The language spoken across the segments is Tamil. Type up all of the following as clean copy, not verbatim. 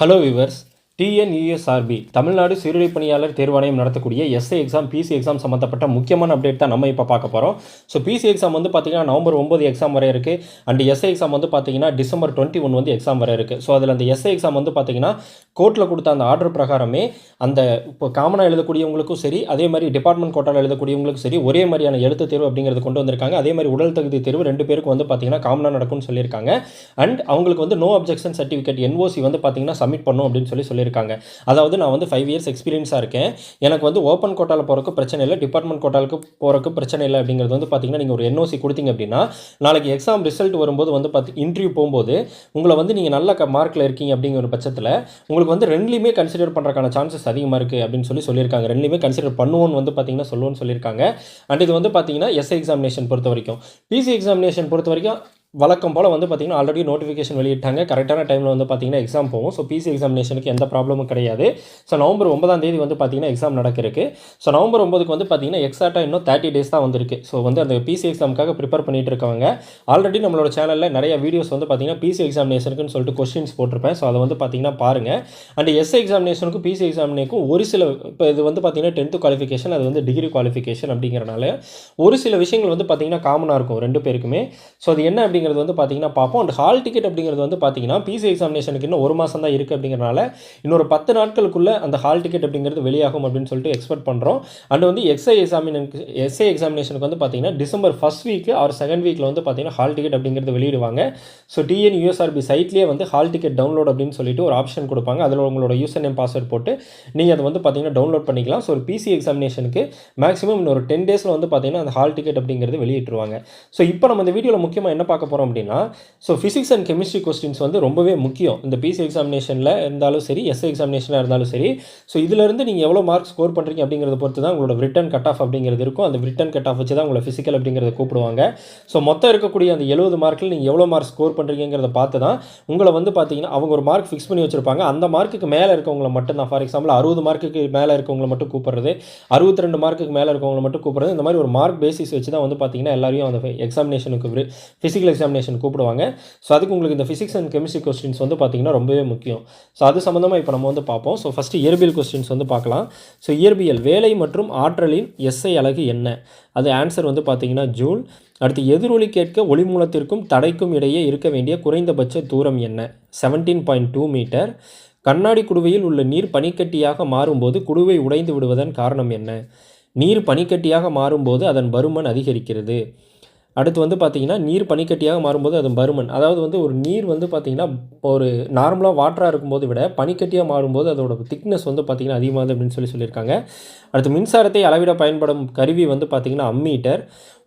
ஹலோ விவர்ஸ், டிஎன்யூஎஸ்ஆர்பி தமிழ்நாடு சீருடை பணியாளர் தேர்வாணையம் நடத்தக்கூடிய எஸ்ஐ எக்ஸாம், பிசி எக்ஸாம் சம்மந்தப்பட்ட முக்கியமான அப்டேட் தான் நம்ம இப்போ பார்க்க போகிறோம். ஸோ பிசி எக்ஸாம் வந்து பார்த்தீங்கன்னா நவம்பர் 9 எக்ஸாம் வரை இருக்குது. அண்ட் எஸ்ஐ எக்ஸாம் வந்து பார்த்தீங்கன்னா டிசம்பர் 21 வந்து எக்ஸாம் வரை இருக்குது. ஸோ அதில் அந்த எஸ்ஐ எக்ஸாம் வந்து பார்த்தீங்கன்னா கோர்ட்டில் கொடுத்த அந்த ஆர்டர் பிரகாரமே அந்த இப்போ காமனாக எழுதக்கூடியவங்களுக்கும் சரி, அதே மாதிரி டிபார்ட்மெண்ட் கோட்டாவில் எழுதக்கூடியவங்களுக்கும் சரி, ஒரே மாதிரியான எழுத்து தேர்வு அப்படிங்கிறது கொண்டு வந்திருக்காங்க. அதே மாதிரி உடல் தகுதி தேர்வு 2 பேருக்கு வந்து பார்த்தீங்கன்னா காமனாக நடக்கும்னு சொல்லியிருக்காங்க. அண்ட் அவங்களுக்கு வந்து நோ அப்ஜெக்ஷன் சர்டிஃபிகேட் என்ஓசி வந்து பார்த்தீங்கன்னா சப்மிட் பண்ணும் அப்படின்னு சொல்லியிருக்காங்க. அதாவது நான் வந்து 5 இயர்ஸ் எக்ஸ்பீரியன்ஸாக இருக்கேன், எனக்கு வந்து ஓப்பன் கோட்டாவில் போகிறக்கு பிரச்சனை இல்லை, டிபார்ட்மெண்ட் கோட்டாலுக்கு போகிறக்கு பிரச்சனை இல்லை அப்படிங்கிறது வந்து பார்த்தீங்கன்னா நீங்கள் ஒரு என்ஓசி கொடுத்தீங்க அப்படின்னா நாளைக்கு எக்ஸாம் ரிசல்ட் வரும்போது வந்து இன்டர்வியூ போகும்போது உங்களை வந்து நீங்கள் நல்ல மார்க்கில் இருக்கீங்க அப்படிங்கிற ஒரு பட்சத்தில் உங்களுக்கு வந்து ரெண்டுலையுமே கன்சிடர் பண்ணுறதுக்கான சான்சஸ் அதிகமாக இருக்குது அப்படின்னு சொல்லியிருக்காங்க. ரெண்டுலையுமே கன்சிடர் பண்ணுவோன்னு வந்து பார்த்தீங்கன்னா சொல்லுவோன்னு சொல்லியிருக்காங்க. அண்ட் இது வந்து பார்த்தீங்கன்னா எஸ்ஐ எக்ஸாமினேஷன் பொறுத்த வரைக்கும். பிசி எக்ஸாமினேஷன் பொறுத்த வரைக்கும் வழக்கம் போல் வந்து பார்த்திங்கன்னா ஆல்ரெடி நோட்டிஃபிகேஷன் வெளியிட்டாங்க. கரெக்டான டைமில் வந்து பார்த்திங்கன்னா எக்ஸாம் போகும். ஸோ பிசி எக்ஸாமினேஷனுக்கு எந்த ப்ராப்ளமும் கிடையாது. ஸோ நவம்பர் 9 வந்து பார்த்திங்கன்னா எக்ஸாம் நடக்கிறதுக்கு. ஸோ நவம்பர் 9க்கு வந்து பார்த்திங்கன்னா எக்ஸாக்டாக இன்னும் 30 டேஸ் தான் வந்துருக்கு. ஸோ வந்து அந்த பிசி எக்ஸாமுக்காக ப்ரிப்பேர் பண்ணிட்டு இருக்கவங்க ஆல்ரெடி நம்மளோட சேனலில் நிறைய வீடியோஸ் வந்து பார்த்திங்கன்னா பிசி எக்ஸாமினேஷனுக்குன்னு சொல்லிட்டு கொஸ்டின்ஸ் போட்டிருப்பேன். ஸோ அதை வந்து பார்த்திங்கன்னா பாருங்கள். அண்ட் எஸ்ஐ எக்ஸாமினேஷனுக்கும் பிசி எக்ஸாமினேக்கும் ஒரு சில இப்போ இது வந்து பார்த்திங்கன்னா 10th குவாலிஃபிகேஷன், அது வந்து டிகிரி குவாலிஃபிகேஷன் அப்படிங்கிறனால ஒரு சில விஷயங்கள் வந்து பார்த்திங்கன்னா காமனாக இருக்கும் 2 பேருக்குமே. ஸோ அது என்ன அப்படிங்கிறது வந்து பார்த்திங்கன்னா பார்ப்போம். அண்ட் ஹால் டிக்கெட் அப்படிங்கிறது வந்து பார்த்தீங்கன்னா பிசி எக்ஸாமினேஷனுக்கு இன்னும் 1 மாதம் தான் இருக்குது அப்படிங்கிறனால இன்னொரு 10 நாட்களுக்குள்ள அந்த ஹால் டிக்கெட் அப்படிங்கிறது வெளியாகும் அப்படின்னு சொல்லிட்டு எக்ஸ்பெக்ட் பண்ணுறோம். அண்ட் வந்து எஸ்ஐ எக்ஸாமினேஷனுக்கு வந்து பார்த்தீங்கன்னா December 1st week or 2nd வீக்கில் வந்து பார்த்தீங்கன்னா ஹால் டிக்கெட் அப்படிங்கிறது வெளியிடுவாங்க. ஸோ டிஎன்யூஎஸ்ஆர்பி சைட்லேயே வந்து ஹால் டிக்கெட் டவுன்லோட் அப்படின்னு சொல்லிட்டு ஒரு ஆப்ஷன் கொடுப்பாங்க. அதில் உங்களோட யூசர் நேம் பாஸ்வேர்ட் போட்டு நீங்கள் அதை வந்து பார்த்தீங்கன்னா டவுன்லோட் பண்ணிக்கலாம். ஸோ ஒரு பிசி எக்ஸாமினேஷனுக்கு மேக்ஸிமம் இன்னொரு 10 டேஸில் வந்து பார்த்தீங்கன்னா அந்த ஹால் டிக்கெட் அப்படிங்கிறது வெளியிட்டுருவாங்க. ஸோ இப்போ நம்ம இந்த வீடியோவில் முக்கியமாக என்ன பார்க்க போகிறோம் அப்படின்னா, so physics and chemistry questions வந்து ரொம்பவே முக்கியம். இந்த பிசி எக்ஸாமினேஷனில் இருந்தாலும் சரி, எஸ்ஐ எக்ஸாமினேஷனில் இருந்தாலும் சரி. ஸோ இதிலிருந்து நீங்கள் எவ்வளோ மார்க் ஸ்கோர் பண்ணுறீங்க அப்படிங்கிறத பொறுத்து தான் உங்களோட ரிட்டன் கட் ஆஃப் அப்படிங்கிறது இருக்கும். அந்த ரிட்டன் கட் ஆஃப் வச்சு தான் உங்களை ஃபிசிக்கல் அப்படிங்கிறத கூப்பிடுவாங்க. ஸோ மொத்தம் இருக்கக்கூடிய அந்த 70 மார்க்கில் நீங்கள் எவ்வளோ மார்க் ஸ்கோர் பண்ணுறீங்கிறத பார்த்து தான் உங்களை வந்து பார்த்தீங்கன்னா அவங்க ஒரு மார்க் ஃபிக்ஸ் பண்ணி வச்சுருப்பாங்க. அந்த மார்க்குக்கு மேலே இருக்கவங்களை மட்டும் தான், ஃபார் எக்ஸாம்பிள் 60 மார்க்குக்கு மேலே இருக்கவங்களை மட்டும் கூப்பிட்றது, 62 மார்க்குக்கு மேலே இருக்கவங்களை மட்டும் கூப்பிட்றது, இந்த மாதிரி ஒரு மார்க் பேசிஸ் வச்சு தான் வந்து பார்த்தீங்கன்னா எல்லாரையும் அந்த எக்ஸாமினேஷனுக்கு ஃபிசிக்கல் எக்ஸாமினேஷன் கூப்பிடுவாங்க. ஸோ அதுக்கு உங்களுக்கு இந்த ஃபிசிக்ஸ் அண்ட் கெமிஸ்ட்ரி கொஸ்டின்ஸ் வந்து பார்த்திங்கன்னா ரொம்பவே முக்கியம். ஸோ அது சம்மந்தமாக இப்போ நம்ம வந்து பார்ப்போம். ஸோ ஃபஸ்ட்டு இயற்பியல் கொஸ்டின்ஸ் வந்து பார்க்கலாம். ஸோ இயற்பியல் வேலை மற்றும் ஆற்றலின் எஸ்ஐ அலகு என்ன? அது ஆன்சர் வந்து பார்த்திங்கன்னா ஜூல். அடுத்து எதிரொலி கேட்க ஒளி மூலத்திற்கும் தடைக்கும் இடையே இருக்க வேண்டிய குறைந்தபட்ச தூரம் என்ன? 17.2 மீட்டர். கண்ணாடி குடுவையில் உள்ள நீர் பனிக்கட்டியாக மாறும்போது குடுவை உடைந்து விடுவதன் காரணம் என்ன? நீர் பனிக்கட்டியாக மாறும்போது அதன் பருமன் அதிகரிக்கிறது. அடுத்து வந்து பார்த்திங்கன்னா நீர் பனிக்கட்டியாக மாறும்போது அது பருமன், அதாவது வந்து ஒரு நீர் வந்து பார்த்திங்கன்னா ஒரு நார்மலாக வாட்டராக இருக்கும்போது விட பனிக்கட்டியாக மாறும்போது அதோட திக்னஸ் வந்து பார்த்திங்கன்னா அதிகமாகுது அப்படின்னு சொல்லியிருக்காங்க. அடுத்து மின்சாரத்தை அளவிட பயன்படும் கருவி வந்து பார்த்திங்கன்னா அம்மீட்டர்.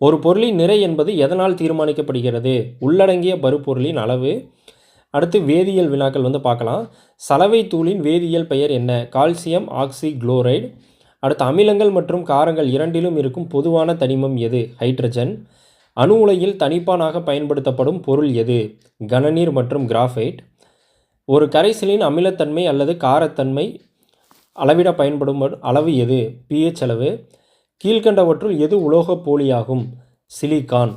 ஒரு பொருளின் நிறை என்பது எதனால் தீர்மானிக்கப்படுகிறது? உள்ளடங்கிய பருப்பொருளின் அளவு. அடுத்து வேதியியல் வினாக்கள் வந்து பார்க்கலாம். சலவை தூளின் வேதியியல் பெயர் என்ன? கால்சியம் ஆக்சி குளோரைடு. அடுத்து அமிலங்கள் மற்றும் காரங்கள் இரண்டிலும் இருக்கும் பொதுவான தனிமம் எது? ஹைட்ரஜன். அணு உலையில் தனிப்பானாக பயன்படுத்தப்படும் பொருள் எது? கனநீர் மற்றும் கிராஃபைட். ஒரு கரைசலின் அமிலத்தன்மை அல்லது காரத்தன்மை அளவிட பயன்படும் அளவு எது? pH அளவு. கீழ்கண்டவற்றுள் எது உலோக போலியாகும்? சிலிக்கான்.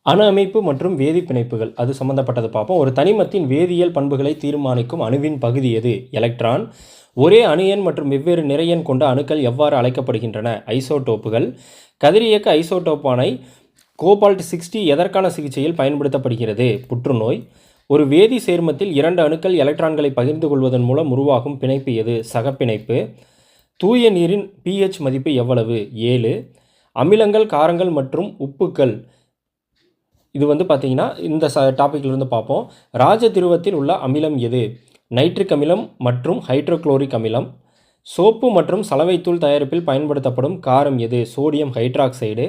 அணு அமைப்பு மற்றும் வேதி பிணைப்புகள் அது சம்பந்தப்பட்டது பார்ப்போம். ஒரு தனிமத்தின் வேதியியல் பண்புகளை தீர்மானிக்கும் அணுவின் பகுதி எது? எலக்ட்ரான். ஒரே அணு எண் மற்றும் வெவ்வேறு நிறையன் கொண்ட அணுக்கள் எவ்வாறு அழைக்கப்படுகின்றன? ஐசோடோப்புகள். கதிரியக்க ஐசோடோப்பானை கோபால்ட் 60 எதற்கான சிகிச்சையில் பயன்படுத்தப்படுகிறது? புற்றுநோய். ஒரு வேதி சேர்மத்தில் 2 அணுக்கள் எலக்ட்ரான்களை பகிர்ந்து கொள்வதன் மூலம் உருவாகும் பிணைப்பு எது? சகப்பிணைப்பு. தூய நீரின் pH மதிப்பு எவ்வளவு? 7. அமிலங்கள், காரங்கள் மற்றும் உப்புக்கள் இது வந்து பார்த்திங்கன்னா இந்த டாப்பிக்லேருந்து பார்ப்போம். ராஜ திரவத்தில் உள்ள அமிலம் எது? நைட்ரிக் அமிலம் மற்றும் ஹைட்ரோக்ளோரிக் அமிலம். சோப்பு மற்றும் சலவைத்தூள் தயாரிப்பில் பயன்படுத்தப்படும் காரம் எது? Sodium hydroxide.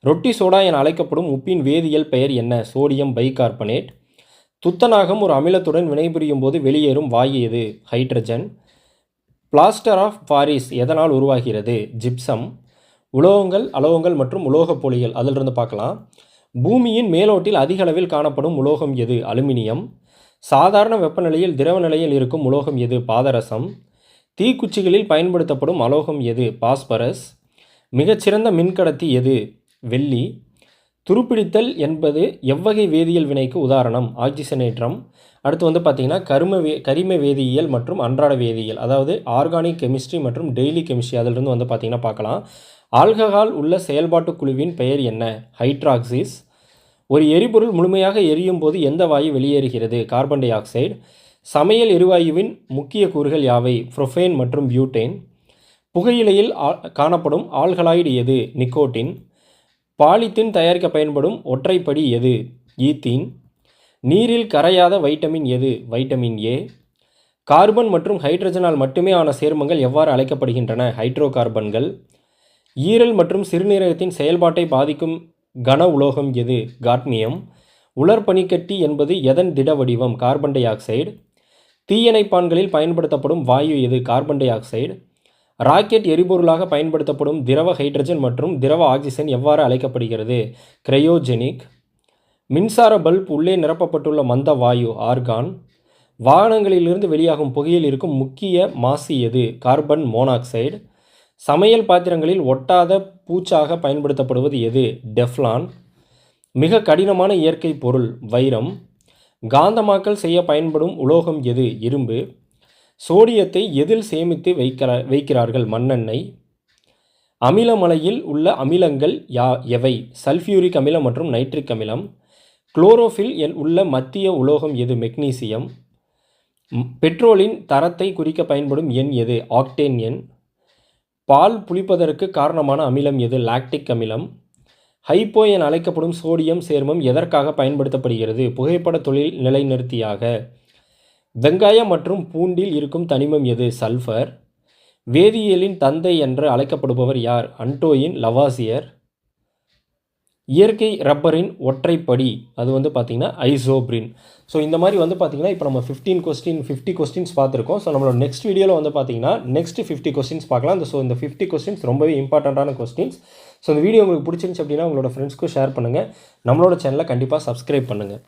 ரொட்டி சோடா என அழைக்கப்படும் உப்பின் வேதியியல் பெயர் என்ன? Sodium bicarbonate. துத்தநாகம் ஒரு அமிலத்துடன் வினைபுரியும் போது வெளியேறும் வாயு எது? ஹைட்ரஜன். பிளாஸ்டர் ஆஃப் பாரிஸ் எதனால் உருவாகிறது? ஜிப்சம். உலோகங்கள், அலோகங்கள் மற்றும் உலோகப் போலிகள் அதிலிருந்து பார்க்கலாம். பூமியின் மேலோட்டில் அதிக அளவில் காணப்படும் உலோகம் எது? அலுமினியம். சாதாரண வெப்பநிலையில் திரவ நிலையில் இருக்கும் உலோகம் எது? பாதரசம். தீக்குச்சிகளில் பயன்படுத்தப்படும் அலோகம் எது? பாஸ்பரஸ். மிகச்சிறந்த மின்கடத்தி எது? வெள்ளி. துருப்பிடித்தல் என்பது எவ்வகை வேதியியல் வினைக்கு உதாரணம்? ஆக்சிஜனேற்றம். அடுத்து வந்து பார்த்திங்கன்னா கரிம வேதியியல் மற்றும் அன்றாட வேதியியல், அதாவது ஆர்கானிக் கெமிஸ்ட்ரி மற்றும் டெய்லி கெமிஸ்ட்ரி, அதிலிருந்து வந்து பார்த்திங்கன்னா பார்க்கலாம். ஆல்கஹால் உள்ள செயல்பாட்டு குழுவின் பெயர் என்ன? ஹைட்ராக்சிஸ். ஒரு எரிபொருள் முழுமையாக எரியும் போது எந்த வாயு வெளியேறுகிறது? Carbon di oxide. சமையல் எரிவாயுவின் முக்கிய கூறுகள் யாவை? புரோபேன் மற்றும் பியூட்டேன். புகையிலையில் காணப்படும் ஆல்கலாய்டு எது? நிக்கோட்டின். பாலித்தீன் தயாரிக்க பயன்படும் ஒற்றைப்படி எது? ஈத்தீன். நீரில் கரையாத வைட்டமின் எது? Vitamin A. கார்பன் மற்றும் ஹைட்ரஜனால் மட்டுமே ஆன சேர்மங்கள் எவ்வாறு அழைக்கப்படுகின்றன? ஹைட்ரோ கார்பன்கள். ஈரல் மற்றும் சிறுநீரகத்தின் செயல்பாட்டை பாதிக்கும் கன உலோகம் எது? காட்மியம். உலர் பனிக்கட்டி என்பது எதன் திட வடிவம்? Carbon di oxide. தீயணைப்பான்களில் பயன்படுத்தப்படும் வாயு எது? Carbon di oxide. ராக்கெட் எரிபொருளாக பயன்படுத்தப்படும் திரவ ஹைட்ரஜன் மற்றும் திரவ ஆக்சிஜன் எவ்வாறு அழைக்கப்படுகிறது? கிரையோஜெனிக். மின்சார பல்ப் உள்ளே நிரப்பப்பட்டுள்ள மந்த வாயு ஆர்கான். வாகனங்களிலிருந்து வெளியாகும் புகையில் இருக்கும் முக்கிய மாசு எது? Carbon monoxide. சமையல் பாத்திரங்களில் ஒட்டாத பூச்சாக பயன்படுத்தப்படுவது எது? டெஃப்லான். மிக கடினமான இயற்கை பொருள் வைரம். காந்தமாக்கல் செய்ய பயன்படும் உலோகம் எது? இரும்பு. சோடியத்தை எதில் சேமித்து வைக்கிறார்கள்? மண்ணெண்ணெய். அமிலமலையில் உள்ள அமிலங்கள் எவை? சல்ஃபியூரிக் அமிலம் மற்றும் நைட்ரிக் அமிலம். குளோரோஃபில் உள்ள மத்திய உலோகம் எது? மெக்னீசியம். பெட்ரோலின் தரத்தை குறிக்க பயன்படும் எண் எது? ஆக்டேன் எண். பால் புளிப்பதற்கு காரணமான அமிலம் எது? லாக்டிக் அமிலம். ஹைப்போ என அழைக்கப்படும் சோடியம் சேர்மம் எதற்காக பயன்படுத்தப்படுகிறது? புகைப்பட தொழில் நிலைநிறுத்தியாக. வெங்காயம் மற்றும் பூண்டில் இருக்கும் தனிமம் எது? சல்ஃபர். வேதியியலின் தந்தை என்று அழைக்கப்படுபவர் யார்? Antoine Lavoisier. இயற்கை ரப்பரின் ஒற்றைப்படி அது வந்து பார்த்திங்கன்னா ஐசோப்ரின். ஸோ இந்த மாதிரி வந்து பார்த்திங்கன்னா இப்போ நம்ம 50 கொஸ்டின்ஸ் பார்த்துருக்கோம். ஸோ நம்மளோட நெக்ஸ்ட் வீடியோவில் வந்து பார்த்திங்கன்னா நெக்ஸ்ட் 50 கொஸ்டின்ஸ் பார்க்கலாம். ஸோ இந்த 50 கொஸ்டின்ஸ் ரொம்பவே இம்பார்ட்டண்ட்டான கொஸ்டின்ஸ். ஸோ இந்த வீடியோ உங்களுக்கு பிடிச்சிருந்துச்சு அப்படின்னா உங்களோட ஃப்ரெண்ட்ஸ்க்கும் ஷேர் பண்ணுங்கள். நம்மளோட சேனலை கண்டிப்பாக சப்ஸ்கிரைப் பண்ணுங்கள்.